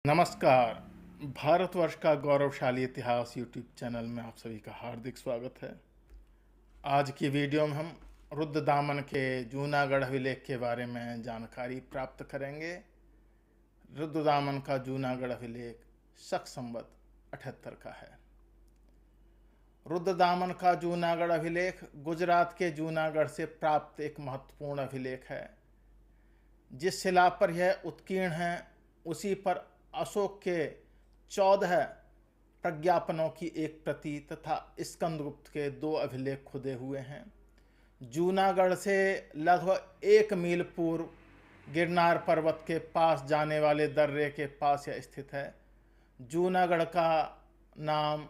नमस्कार। भारतवर्ष का गौरवशाली इतिहास यूट्यूब चैनल में आप सभी का हार्दिक स्वागत है। आज की वीडियो में हम रुद्रदामन के जूनागढ़ अभिलेख के बारे में जानकारी प्राप्त करेंगे। रुद्रदामन का जूनागढ़ अभिलेख शक संवत 78 का है। रुद्रदामन का जूनागढ़ अभिलेख गुजरात के जूनागढ़ से प्राप्त एक महत्वपूर्ण अभिलेख है। जिस शिला पर यह उत्कीर्ण है उसी पर अशोक के 14 प्रज्ञापनों की एक प्रति तथा स्कंदगुप्त के 2 अभिलेख खुदे हुए हैं। जूनागढ़ से लगभग 1 मील पूर्व गिरनार पर्वत के पास जाने वाले दर्रे के पास यह स्थित है। जूनागढ़ का नाम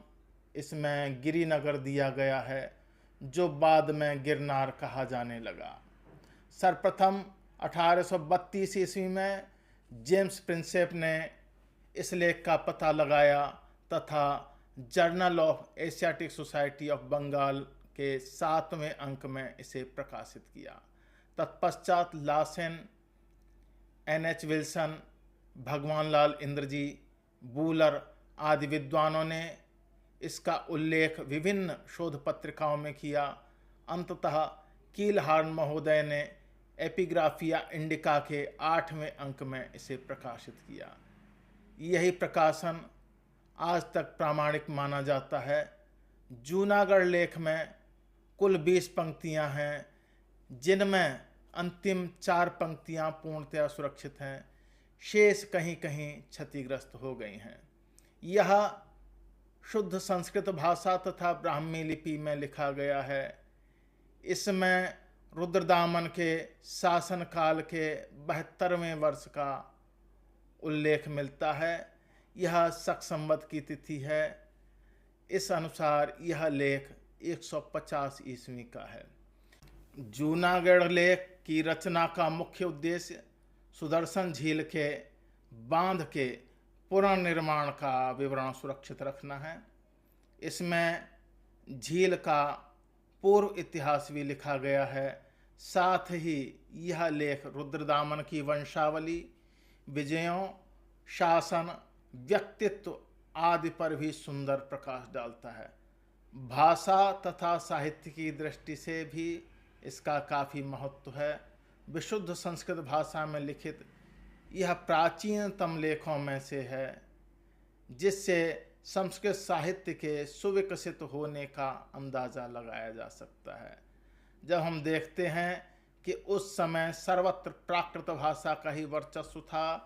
इसमें गिरिनगर दिया गया है, जो बाद में गिरनार कहा जाने लगा। सर्वप्रथम 1832 ईस्वी में जेम्स प्रिंसेप ने इस लेख का पता लगाया तथा journal of Asiatic society of Bengal के 7वें अंक में इसे प्रकाशित किया। तत्पश्चात लासेन, एन.एच. विल्सन, भगवान लाल इंद्रजी, बूलर आदि विद्वानों ने इसका उल्लेख विभिन्न शोध पत्रिकाओं में किया। अंततः कीलहार्न महोदय ने एपिग्राफिया इंडिका के 8वें अंक में इसे प्रकाशित किया। यही प्रकाशन आज तक प्रामाणिक माना जाता है। जूनागढ़ लेख में कुल 20 पंक्तियां हैं, जिनमें अंतिम 4 पंक्तियां पूर्णतया सुरक्षित हैं, शेष कहीं कहीं क्षतिग्रस्त हो गई हैं। यह शुद्ध संस्कृत भाषा तथा ब्राह्मी लिपि में लिखा गया है। इसमें रुद्रदामन के शासनकाल के 72वें वर्ष का उल्लेख मिलता है। यह शक संवत की तिथि है। इस अनुसार यह लेख 150 ईस्वी का है। जूनागढ़ लेख की रचना का मुख्य उद्देश्य सुदर्शन झील के बांध के पुनर्निर्माण का विवरण सुरक्षित रखना है। इसमें झील का पूर्व इतिहास भी लिखा गया है। साथ ही यह लेख रुद्रदामन की वंशावली, विजयों, शासन, व्यक्तित्व आदि पर भी सुंदर प्रकाश डालता है। भाषा तथा साहित्य की दृष्टि से भी इसका काफ़ी महत्व है। विशुद्ध संस्कृत भाषा में लिखित यह प्राचीनतम लेखों में से है, जिससे संस्कृत साहित्य के सुविकसित होने का अंदाज़ा लगाया जा सकता है। जब हम देखते हैं कि उस समय सर्वत्र प्राकृत भाषा का ही वर्चस्व था,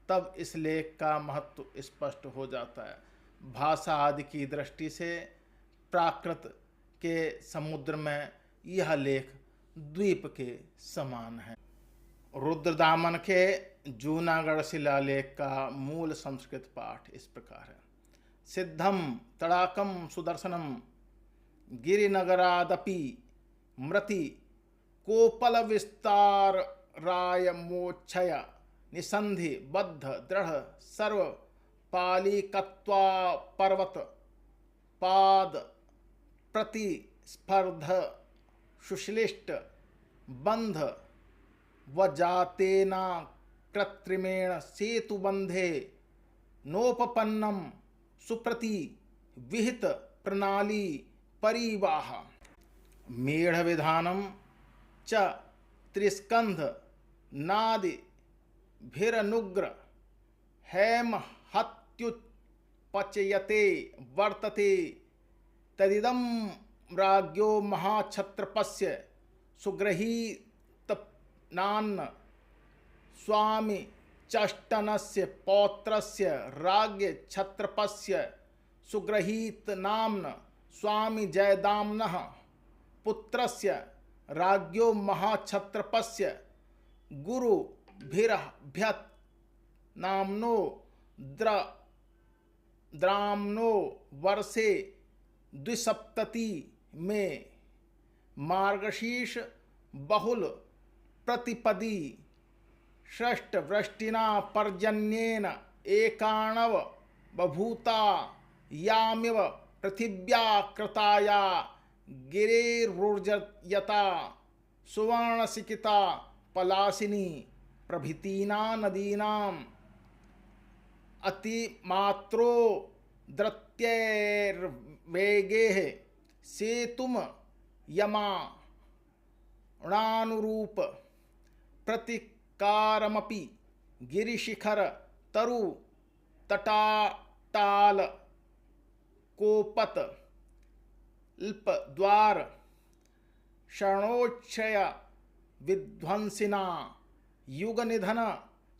तब इस लेख का महत्व स्पष्ट हो जाता है। भाषा आदि की दृष्टि से प्राकृत के समुद्र में यह लेख द्वीप के समान है। रुद्रदामन के जूनागढ़ शिलालेख का मूल संस्कृत पाठ इस प्रकार है। सिद्धम तड़ाकम सुदर्शनम गिरिनगरादपि मृति कोपल विस्तार राय मोक्षय निसंधि बद्ध दृढ़ सर्व पालिकत्वा पर्वत पाद प्रतिस्पर्ध सुश्लिष्ट बंध वजातेना कृत्रिमेण सेतुबंधे नोपपन्नम सुप्रति विहित प्रणाली परिवाह मेढ़ विधानम च त्रिस्कंध नादि भिरनुग्र हैम हत्युपचयते वर्तते तदिदं राज्ञो महाक्षत्रपस्य सुगृहीतनान्न स्वामी चष्टनस्य पौत्रस्य राज्ञ क्षत्रपस्य सुगृहीतनाम्न स्वामी जयदाम्नः पुत्रस्य राज्ञो महाक्षत्रपस्य गुरुभिरभ्यत् नाम्नो द्राम्नो वर्षे 2सप्तति में मार्गशीर्ष बहुल प्रतिपदी षष्ठ वृष्टिना पर्जन्येन एकाणव बभूता यामिव पृथिव्या कृताया गिरेर्वुर्जयता सुवर्णसिकिता पलासिनी प्रभृतीना नदीनां अतिमात्रो द्रत्यैर्वेगैः सेतुम यमाणानुरूप प्रतिकारमपि गिरिशिखर तरु तटाटाल कोपत अल्प द्वार शरणोच्छय विध्वंसिना युग निधन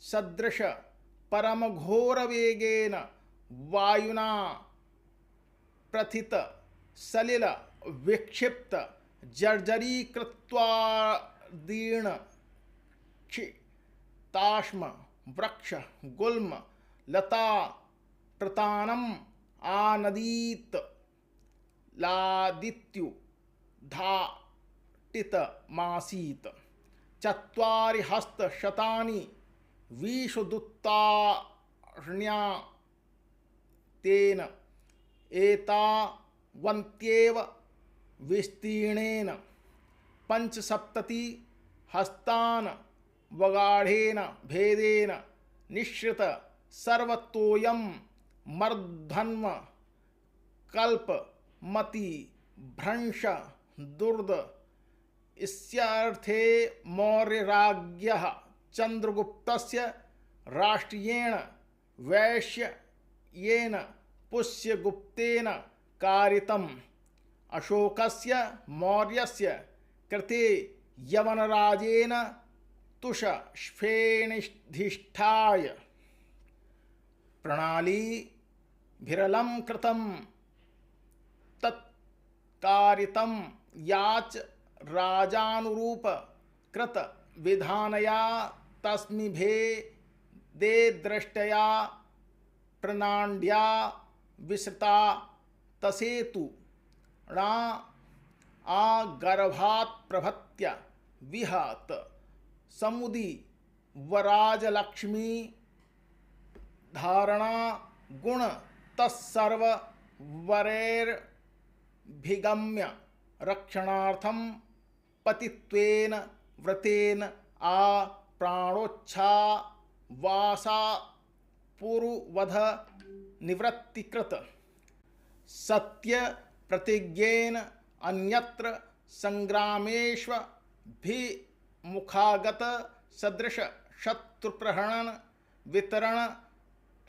सदृश परम घोर वेगेन वायुना प्रथित सलिल विक्षिप्त जर्जरीकृत्वादीर्ण क्षिताश्म वृक्ष गुल्म लता प्रतानम आनदीत लादित्यु धाटित मासीत चत्वारि हस्त शतानि विशुदुत्तार्ण्या तेन एतावन्त्येव विस्तीर्णेन पंचसप्तति हस्तान वगाढ़ेन भेदेन निश्रित सर्वतोयम मर्धन्व कल्प मति भ्रंश दुर्द इत्यर्थे मौर्यराज्ञः चंद्रगुप्तस्य राष्ट्रियेण वैश्येन पुष्यगुप्तेन कारितम् अशोकस्य मौर्यस्य कृते यवनराजेन तुषस्फेनिधिष्ठाय प्रणाली भिरलं कृतं तत्कारितं याच राजानुरूप कृत विधानया तस्मिभे दे दृष्टया प्रणांड्या विसृता तसेतु णा आगर्भात् प्रभत्य विहत समुदी वराजलक्ष्मी धारणा गुण तत्सर्व वरैर्भिगम्य रक्षणार्थं पतित्वेन व्रतेन आ प्राणोच्छा वासा पुरुवध निवृत्तिकृत सत्य प्रतिज्ञेन अन्यत्र संग्रामेष्वभिमुखागत सदृश शत्रुप्रहरण वितरण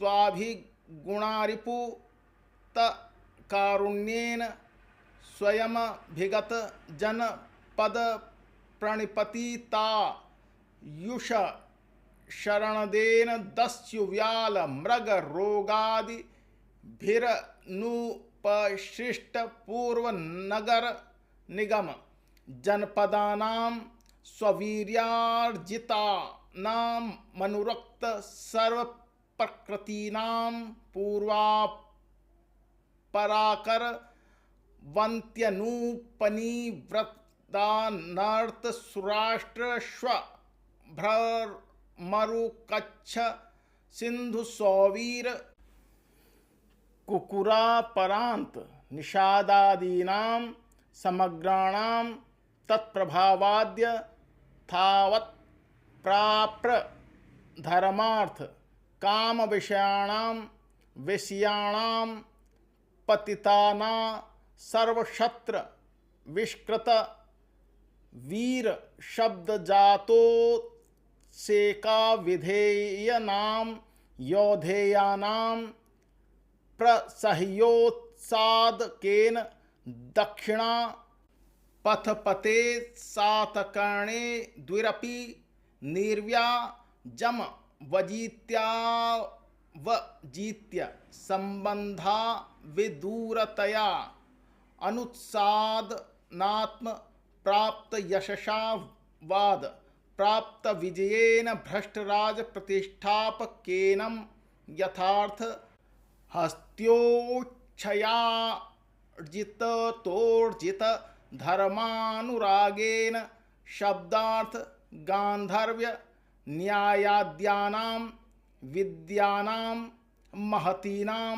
त्वाभिगुणारिपु कारुण्येन स्वयमभिगत जनपद प्रणिपतिता युष शरणदेन दस्युव्याल मृग रोगादि भिरनुपशिष्ट पूर्व नगर निगम जनपदानां स्ववीर्यार्जितानां मनुरक्त सर्व प्रकृतीनां पूर्वापराकर वन्त्यनूपनिवृत्तानर्थ सुराष्ट्रश्व भ्रमरुकच्छ सिंधु सौवीर कुकुरापरांत निषादादीनां समग्राणां तत्प्रभावाद्य थावत् प्राप्र धर्मार्थ काम विषयाणां विषयाणां पतिताना सर्वशत्र विष्कृत वीर शब्द जातोत्सेका विधेयनां योधेयानां प्रसह्योत्सादकेन दक्षिणा पथपते सातकर्णे द्विरपि निर्व्या जम वजीत्य संबंधा विदूरतया अनुत्सादनात्म प्राप्त यशसा वाद प्राप्त विजयेन भ्रष्टराज प्रतिष्ठापकेनं यथार्थ हस्त्योच्छयार्जितोर्जित धर्मानुरागेन शब्दार्थ गांधर्व्य न्यायाद्यानां विद्यानां महतीनां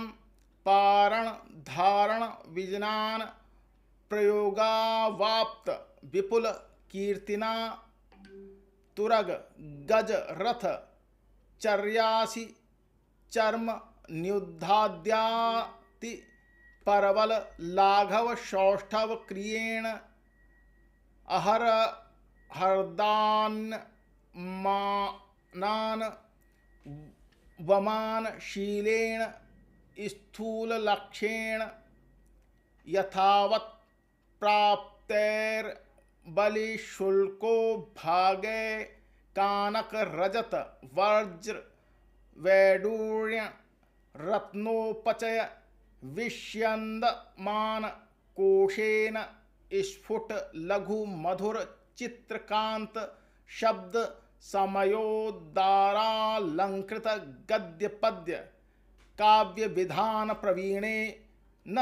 पारण धारण विजनान प्रयोगावाप्त विपुल कीर्तिना तुरग गज रथ चर्यासी चर्म न्युद्धाद्याति परवल लाघव सौष्ठव क्रियेण अहर हरदान मानान वमान शीलेण स्थूल लक्ष्येण यथावत् प्राप्तेर बलिशुल्को भागे कानक रजत वज्र वैडूर्य रत्नोपचय विष्यन्दमान कोशेन स्फुट लघु मधुर चित्रकांत शब्द समयोद्दारालंकृत गद्य पद्य काव्य विधान प्रवीणे न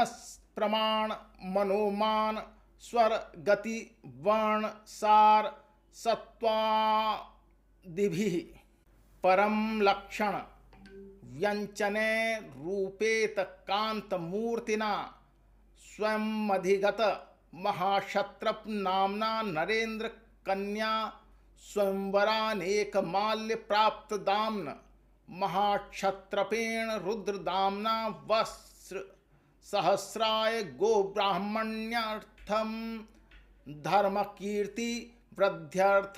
प्रमाण मनोमान स्वर गति वर्ण सार सत्वादिभिः परम लक्षण व्यंचने रूपेत कांत मूर्तिना स्वयं अधिगत महाक्षत्रप नामना नरेंद्र कन्या स्वयंवरानेक माल्य प्राप्त दाम्न महाक्षत्रपेण रुद्र दाम्ना वस्त्र सहस्राय गो ब्राह्मण्यार्थम धर्म कीर्ति वृद्ध्यर्थ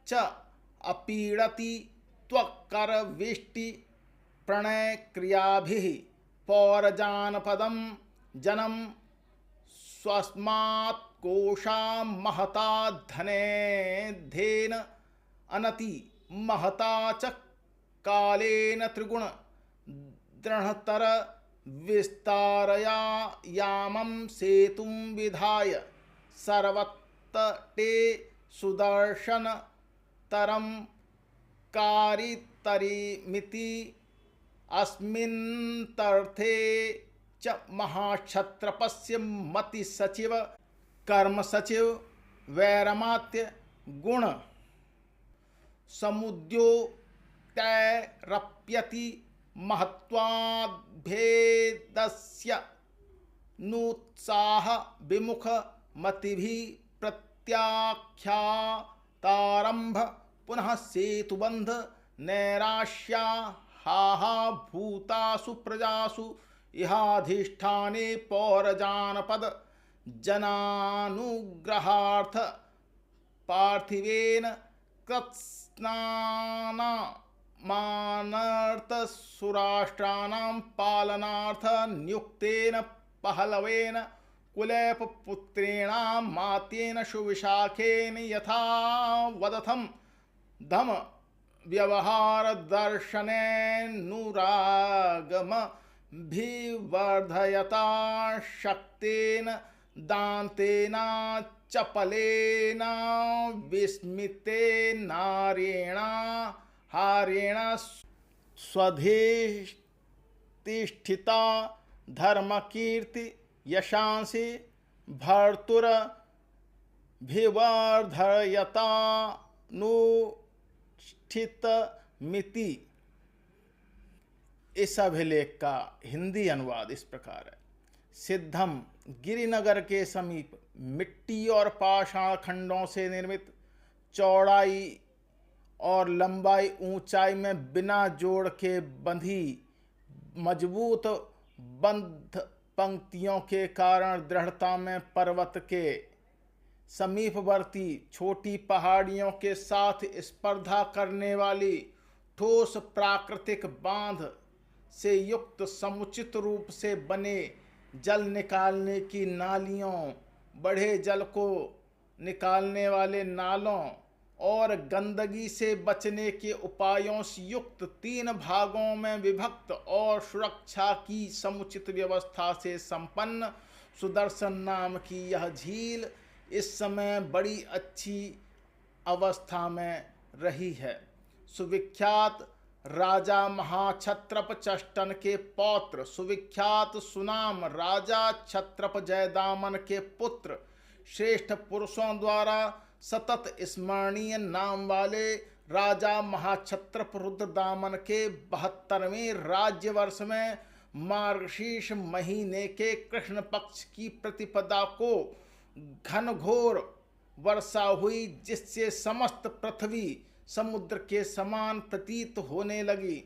च अपीड़ति त्वकर विष्टि प्रणय क्रियाभिः पौरजानपदम जनम स्वस्मात् कोशा महता धनेधेन अनति महता च कालेन त्रिगुण दृढ़तर विस्तारया यामं सेतुं विधाय सर्वतटे सुदर्शन तरम कारितरिमिति अस्मिन्नर्थे च महाक्षत्रपस्य मति सचिव कर्म सचिव वैरमात्य गुण समुद्योतैरप्यति महत्वाद्भेदस्य नुत्साह विमुख मतिभिः प्रत्याख्यातारंभ पुनः सेतुबंध नैराश्या हाहा भूतासु प्रजासु इहाधिष्ठाने पौरजानपद जनानुग्रहार्थ पार्थिवेन कृत्स्नाना मानार्थ सुराष्ट्राणां पालनार्थ नियुक्तेन पहलवेन कुलैप पुत्रेणां मातेन सुविशाखेन यथा वदथम धम व्यवहार दर्शनेनुरागम भिवर्धयता शक्तेन दान्तेना चपलेन विस्मितेनारेण हारेण स्वधिष्ठिता धर्मकीर्ति यशांसि भर्तुरभिवर्धयता नुष्ठितमिति। इस अभिलेख का हिंदी अनुवाद इस प्रकार है। सिद्धम गिरिनगर के समीप मिट्टी और पाषाण खंडों से निर्मित, चौड़ाई और लंबाई ऊंचाई में बिना जोड़ के बंधी मजबूत बंध पंक्तियों के कारण दृढ़ता में पर्वत के समीपवर्ती छोटी पहाड़ियों के साथ स्पर्धा करने वाली ठोस प्राकृतिक बांध से युक्त समुचित रूप से बने जल निकालने की नालियों, बढ़े जल को निकालने वाले नालों और गंदगी से बचने के उपायों से युक्त 3 भागों में विभक्त और सुरक्षा की समुचित व्यवस्था से संपन्न सुदर्शन नाम की यह झील इस समय बड़ी अच्छी अवस्था में रही है। सुविख्यात राजा महाक्षत्रप चष्टन के पौत्र, सुविख्यात सुनाम राजा क्षत्रप जयदामन के पुत्र, श्रेष्ठ पुरुषों द्वारा सतत स्मरणीय नाम वाले राजा महाक्षत्रप रुद्रदामन के 72वें राज्य वर्ष में मार्गशीर्ष महीने के कृष्ण पक्ष की प्रतिपदा को घनघोर वर्षा हुई, जिससे समस्त पृथ्वी समुद्र के समान प्रतीत होने लगी।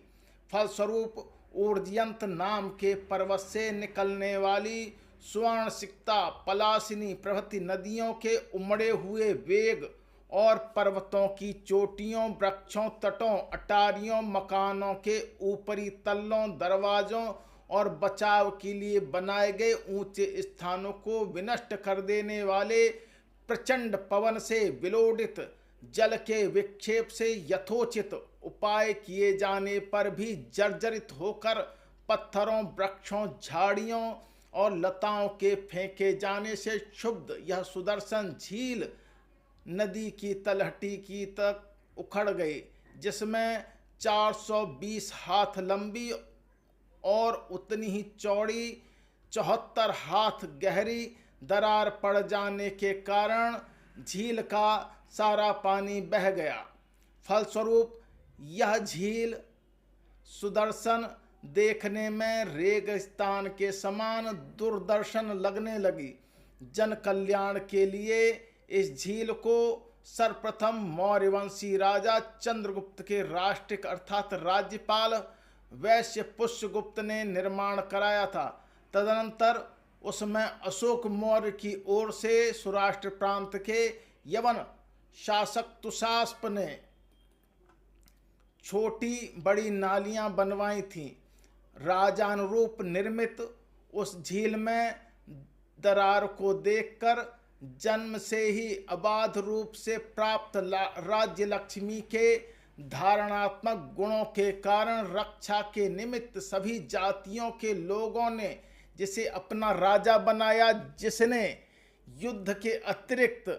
फलस्वरूप ऊर्जयंत नाम के पर्वत से निकलने वाली स्वर्ण सिक्ता, पलासिनी प्रभृति नदियों के उमड़े हुए वेग और पर्वतों की चोटियों, वृक्षों, तटों, अटारियों, मकानों के ऊपरी तल्लों, दरवाजों और बचाव के लिए बनाए गए ऊंचे स्थानों को विनष्ट कर देने वाले प्रचंड पवन से विलोडित जल के विक्षेप से यथोचित उपाय किए जाने पर भी जर्जरित होकर पत्थरों, वृक्षों, झाड़ियों और लताओं के फेंके जाने से क्षुब्ध यह सुदर्शन झील नदी की तलहटी की तक उखड़ गई, जिसमें 420 हाथ लंबी और उतनी ही चौड़ी 74 हाथ गहरी दरार पड़ जाने के कारण झील का सारा पानी बह गया। फलस्वरूप यह झील सुदर्शन देखने में रेगिस्तान के समान दुर्दर्शन लगने लगी। जन कल्याण के लिए इस झील को सर्वप्रथम मौर्यवंशी राजा चंद्रगुप्त के राष्ट्रिक अर्थात राज्यपाल वैश्य पुष्यगुप्त ने निर्माण कराया था। तदनंतर उसमें अशोक मौर्य की ओर से सौराष्ट्र प्रांत के यवन शासक तुषास्प ने छोटी बड़ी नालियां बनवाई थीं। राजानुरूप निर्मित उस झील में दरार को देखकर जन्म से ही अबाध रूप से प्राप्त राज्य लक्ष्मी के धारणात्मक गुणों के कारण रक्षा के निमित्त सभी जातियों के लोगों ने जिसे अपना राजा बनाया, जिसने युद्ध के अतिरिक्त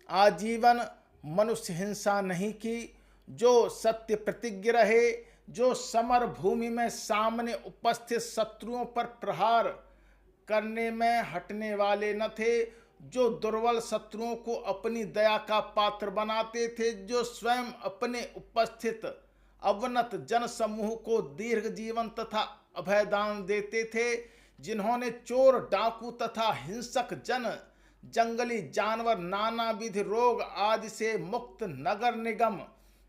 आजीवन मनुष्य हिंसा नहीं की, जो सत्य प्रतिज्ञ रहे, जो समर भूमि में सामने उपस्थित शत्रुओं पर प्रहार करने में हटने वाले न थे, जो दुर्बल शत्रुओं को अपनी दया का पात्र बनाते थे, जो स्वयं अपने उपस्थित अवनत जन समूह को दीर्घ जीवन तथा अभयदान देते थे, जिन्होंने चोर, डाकू तथा हिंसक जन, जंगली जानवर, नानाविध रोग आदि से मुक्त, नगर निगम,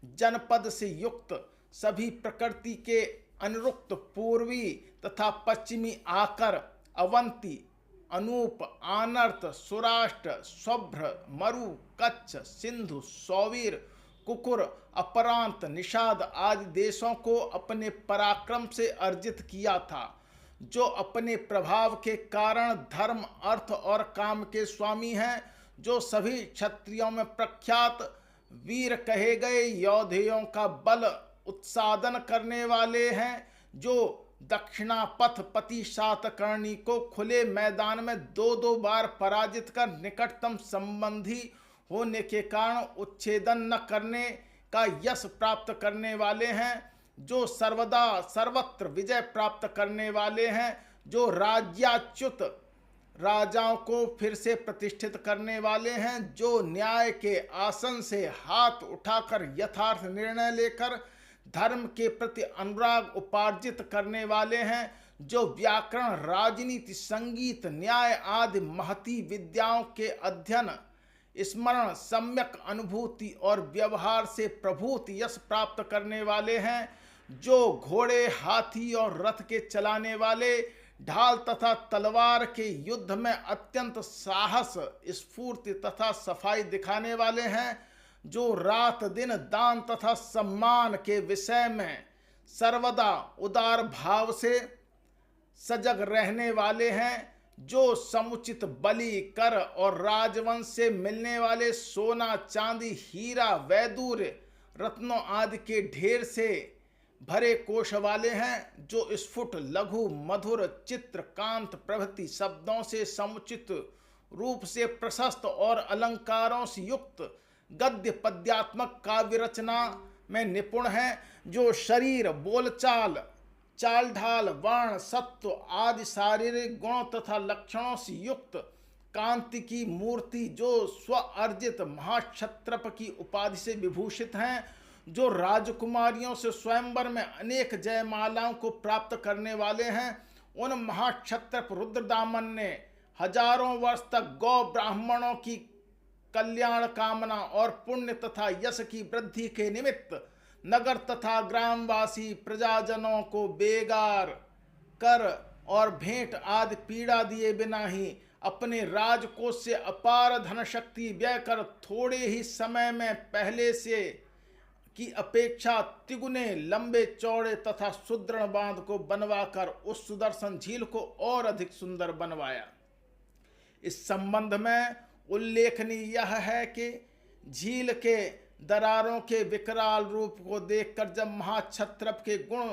जनपद से युक्त, सभी प्रकृति के अनुरुक्त पूर्वी तथा पश्चिमी आकर अवंती, अनूप, आनर्त, सौराष्ट्र, स्वभ्र, मरु, कच्छ, सिंधु, सौवीर, कुकुर, अपरांत, निषाद आदि देशों को अपने पराक्रम से अर्जित किया था, जो अपने प्रभाव के कारण धर्म, अर्थ और काम के स्वामी हैं, जो सभी क्षत्रियों में प्रख्यात वीर कहे गए योद्धेयों का बल उत्सादन करने वाले हैं, जो दक्षिणापथ पति सातकर्णी को खुले मैदान में 2-2 बार पराजित कर निकटतम संबंधी होने के कारण उच्छेदन न करने का यश प्राप्त करने वाले हैं, जो सर्वदा सर्वत्र विजय प्राप्त करने वाले हैं, जो राज्याच्युत राजाओं को फिर से प्रतिष्ठित करने वाले हैं, जो न्याय के आसन से हाथ उठाकर यथार्थ निर्णय लेकर धर्म के प्रति अनुराग उपार्जित करने वाले हैं, जो व्याकरण, राजनीति, संगीत, न्याय आदि महती विद्याओं के अध्ययन, स्मरण, सम्यक अनुभूति और व्यवहार से प्रभूत यश प्राप्त करने वाले हैं, जो घोड़े, हाथी और रथ के चलाने वाले, ढाल तथा तलवार के युद्ध में अत्यंत साहस, स्फूर्ति तथा सफाई दिखाने वाले हैं, जो रात दिन दान तथा सम्मान के विषय में सर्वदा उदार भाव से सजग रहने वाले हैं, जो समुचित बलि, कर और राजवंश से मिलने वाले सोना, चांदी, हीरा, वैदूर्य, रत्नों आदि के ढेर से भरे कोश वाले हैं, जो स्फुट, लघु, मधुर, चित्र, कांत प्रभृति शब्दों से समुचित रूप से प्रशस्त और अलंकारों से युक्त गद्य पद्यात्मक काव्य रचना में निपुण हैं, जो शरीर, बोलचाल, चाल ढाल, वर्ण, सत्व आदि शारीरिक गुणों तथा लक्षणों से युक्त कांति की मूर्ति, जो स्व अर्जित महाक्षत्रप की उपाधि से विभूषित हैं, जो राजकुमारियों से स्वयंवर में अनेक जयमालाओं को प्राप्त करने वाले हैं, उन महाक्षत्रप रुद्रदामन ने हजारों वर्ष तक गौ ब्राह्मणों की कल्याण कामना और पुण्य तथा यश की वृद्धि के निमित्त नगर तथा ग्रामवासी प्रजाजनों को बेगार कर और भेंट आदि पीड़ा दिए बिना ही अपने राजकोष से अपार धन शक्ति व्यय कर थोड़े ही समय में पहले से की अपेक्षा तिगुने लंबे चौड़े तथा सुदृढ़ बांध को बनवाकर उस सुदर्शन झील को और अधिक सुंदर बनवाया। इस संबंध में उल्लेखनीय यह है कि झील के दरारों के विकराल रूप को देखकर जब महाक्षत्रप के गुण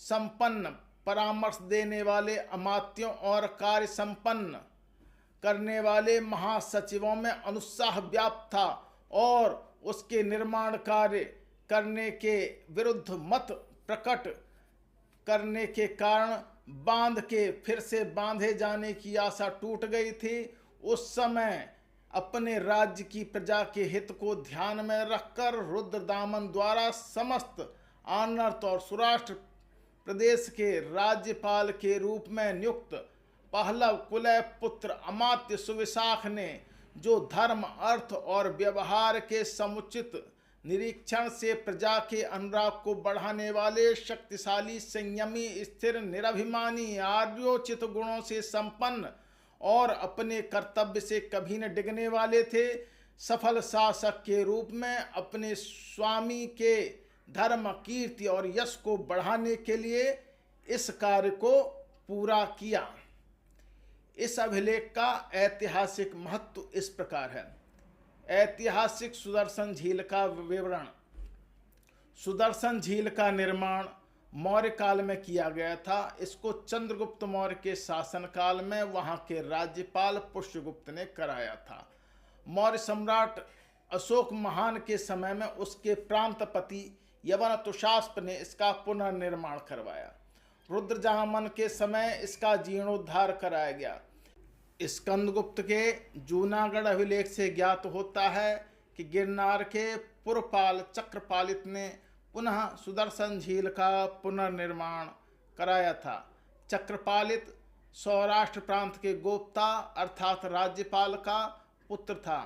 संपन्न परामर्श देने वाले अमात्यों और कार्य संपन्न करने वाले महासचिवों में अनुत्साह व्याप्त था और उसके निर्माण कार्य करने के विरुद्ध मत प्रकट करने के कारण बांध के फिर से बांधे जाने की आशा टूट गई थी, उस समय अपने राज्य की प्रजा के हित को ध्यान में रखकर रुद्रदामन द्वारा समस्त आनर्त और सौराष्ट्र प्रदेश के राज्यपाल के रूप में नियुक्त पहलव कुलय पुत्र अमात्य सुविशाख ने जो धर्म अर्थ और व्यवहार के समुचित निरीक्षण से प्रजा के अनुराग को बढ़ाने वाले शक्तिशाली संयमी स्थिर निरभिमानी आर्योचित गुणों से संपन्न और अपने कर्तव्य से कभी न डिगने वाले थे, सफल शासक के रूप में अपने स्वामी के धर्म कीर्ति और यश को बढ़ाने के लिए इस कार्य को पूरा किया। इस अभिलेख का ऐतिहासिक महत्व इस प्रकार है। ऐतिहासिक सुदर्शन झील का विवरण। सुदर्शन झील का निर्माण मौर्य काल में किया गया था। इसको चंद्रगुप्त मौर्य के शासनकाल में वहां के राज्यपाल पुष्यगुप्त ने कराया था। मौर्य सम्राट अशोक महान के समय में उसके प्रांतपति यवन तुषास्प ने इसका पुनर्निर्माण करवाया। रुद्रदामन के समय इसका जीर्णोद्धार कराया गया। स्कंदगुप्त के जूनागढ़ अभिलेख से ज्ञात होता है कि गिरनार के पुरपाल चक्रपालित ने पुनः सुदर्शन झील का पुनर्निर्माण कराया था। चक्रपालित सौराष्ट्र प्रांत के गोप्ता अर्थात राज्यपाल का पुत्र था।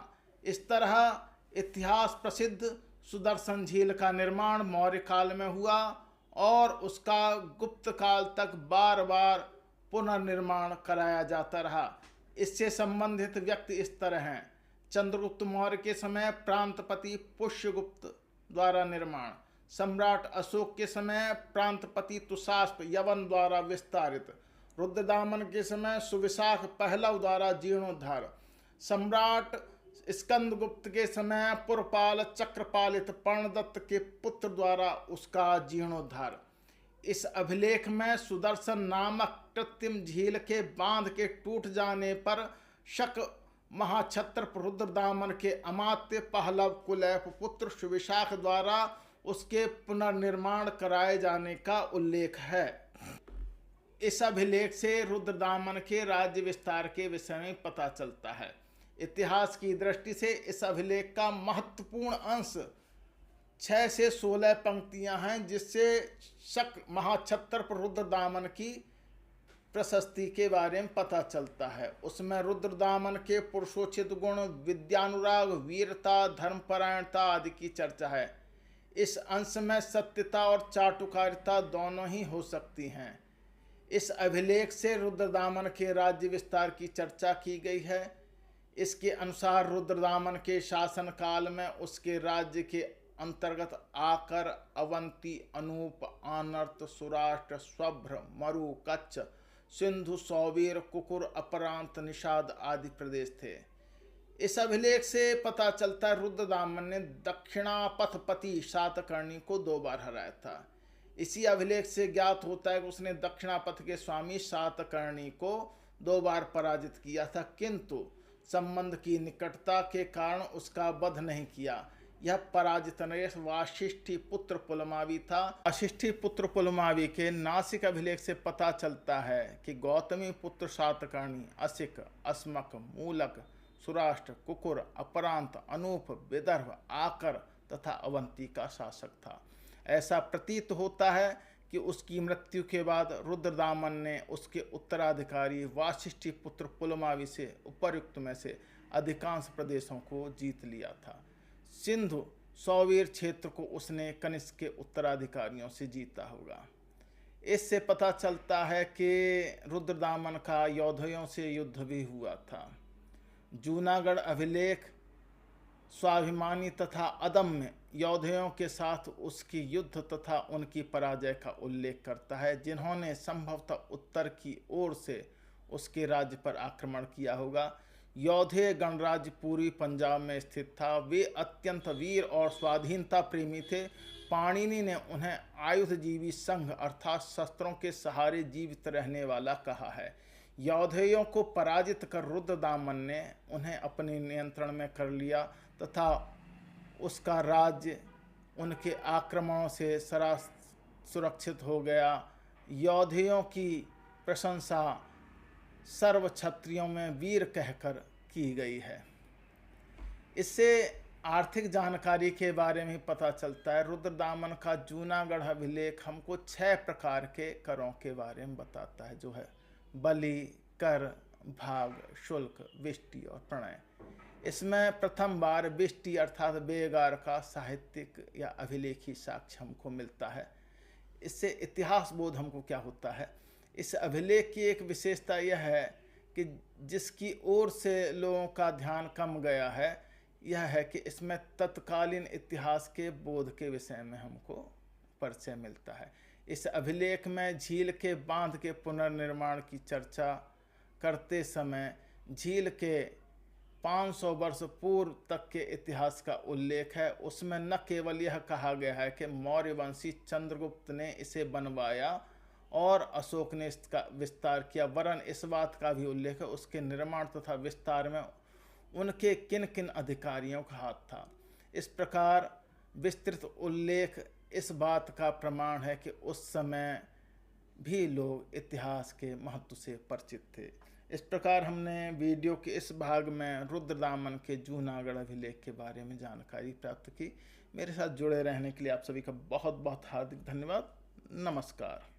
इस तरह इतिहास प्रसिद्ध सुदर्शन झील का निर्माण मौर्य काल में हुआ और उसका गुप्त काल तक बार बार पुनर्निर्माण कराया जाता रहा। इससे संबंधित व्यक्ति इस तरह हैं: चंद्रगुप्त मौर्य के समय प्रांतपति पुष्यगुप्त द्वारा निर्माण, सम्राट अशोक के समय प्रांतपति तुषास्प यवन द्वारा विस्तारित, रुद्रदामन के समय सुविशाख पहलव द्वारा जीर्णोद्धार, सम्राट स्कंदगुप्त के समय पुरपाल चक्रपालित पर्णदत्त के पुत्र द्वारा उसका जीर्णोद्धार। इस अभिलेख में सुदर्शन नामक कृत्रिम झील के बांध के टूट जाने पर शक महाक्षत्रप रुद्रदामन के अमात्य पहलव कुलय पुत्र सुविशाख द्वारा उसके पुनर्निर्माण कराए जाने का उल्लेख है। इस अभिलेख से रुद्रदामन के राज्य विस्तार के विषय में पता चलता है। इतिहास की दृष्टि से इस अभिलेख का महत्वपूर्ण अंश 6 से 16 पंक्तियां हैं, जिससे शक महाक्षत्रप रुद्रदामन की प्रशस्ति के बारे में पता चलता है। उसमें रुद्रदामन के पुरुषोचित गुण, विद्यानुराग, वीरता, धर्मपरायणता आदि की चर्चा है। इस अंश में सत्यता और चाटुकारिता दोनों ही हो सकती हैं। इस अभिलेख से रुद्रदामन के राज्य विस्तार की चर्चा की गई है। इसके अनुसार रुद्रदामन के शासन काल में उसके राज्य के अंतर्गत आकर अवंती, अनूप, आनर्त, सुराष्ट्र, स्वभ्र, मरु, कच्छ, सिंधु, सौवीर, कुकुर, अपरांत, निषाद आदि प्रदेश थे। इस अभिलेख से पता चलता है रुद्रदामन ने दक्षिणापथपति सातकर्णी को 2 बार हराया था। इसी अभिलेख से ज्ञात होता है कि उसने दक्षिणापथ के स्वामी सातकर्णी को 2 बार पराजित किया था, किंतु संबंध की निकटता के कारण उसका वध नहीं किया। यह पराजित नरेश वाशिष्ठी पुत्र पुलमावी था। वाशिष्ठी पुत्र पुलमावी के नासिक अभिलेख से पता चलता है कि गौतमी पुत्र सातकर्णी असिक, अस्मक, मूलक, सुराष्ट्र, कुकुर, अपरांत, अनूप, विदर्भ, आकर तथा अवंती का शासक था। ऐसा प्रतीत होता है कि उसकी मृत्यु के बाद रुद्रदामन ने उसके उत्तराधिकारी वाशिष्ठी पुत्र पुलमावी से उपर्युक्त में से अधिकांश प्रदेशों को जीत लिया था। सिंधु, सौवीर क्षेत्र को उसने कनिष्क के उत्तराधिकारियों से जीता होगा। इससे पता चलता है कि रुद्रदामन का योद्धों से युद्ध भी हुआ था। जूनागढ़ अभिलेख स्वाभिमानी तथा अदम्य योद्धाओं के साथ उसकी युद्ध तथा उनकी पराजय का उल्लेख करता है, जिन्होंने संभवतः उत्तर की ओर से उसके राज्य पर आक्रमण किया होगा। योधे गणराज्य पूर्वी पंजाब में स्थित था। वे अत्यंत वीर और स्वाधीनता प्रेमी थे। पाणिनि ने उन्हें आयुधजीवी संघ अर्थात शस्त्रों के सहारे जीवित रहने वाला कहा है। योद्धों को पराजित कर रुद्रदामन ने उन्हें अपने नियंत्रण में कर लिया तथा उसका राज्य उनके आक्रमणों से सुरक्षित हो गया। योद्धों की प्रशंसा सर्व क्षत्रियों में वीर कहकर की गई है। इससे आर्थिक जानकारी के बारे में पता चलता है। रुद्रदामन का जूनागढ़ अभिलेख हमको 6 प्रकार के करों के बारे में बताता है, जो है बलि, कर, भाग, शुल्क, विष्टि और प्रणय। इसमें प्रथम बार विष्टि अर्थात बेगार का साहित्यिक या अभिलेखी साक्ष्य हमको मिलता है। इससे इतिहास बोध हमको क्या होता है। इस अभिलेख की एक विशेषता यह है कि जिसकी ओर से लोगों का ध्यान कम गया है, यह है कि इसमें तत्कालीन इतिहास के बोध के विषय में हमको परिचय मिलता है। इस अभिलेख में झील के बांध के पुनर्निर्माण की चर्चा करते समय झील के 500 वर्ष पूर्व तक के इतिहास का उल्लेख है। उसमें न केवल यह कहा गया है कि मौर्यवंशी चंद्रगुप्त ने इसे बनवाया और अशोक ने इसका विस्तार किया, वरन इस बात का भी उल्लेख है उसके निर्माण तथा विस्तार में उनके किन किन अधिकारियों का हाथ था। इस प्रकार विस्तृत उल्लेख इस बात का प्रमाण है कि उस समय भी लोग इतिहास के महत्व से परिचित थे। इस प्रकार हमने वीडियो के इस भाग में रुद्रदामन के जूनागढ़ अभिलेख के बारे में जानकारी प्राप्त की। मेरे साथ जुड़े रहने के लिए आप सभी का बहुत बहुत हार्दिक धन्यवाद। नमस्कार।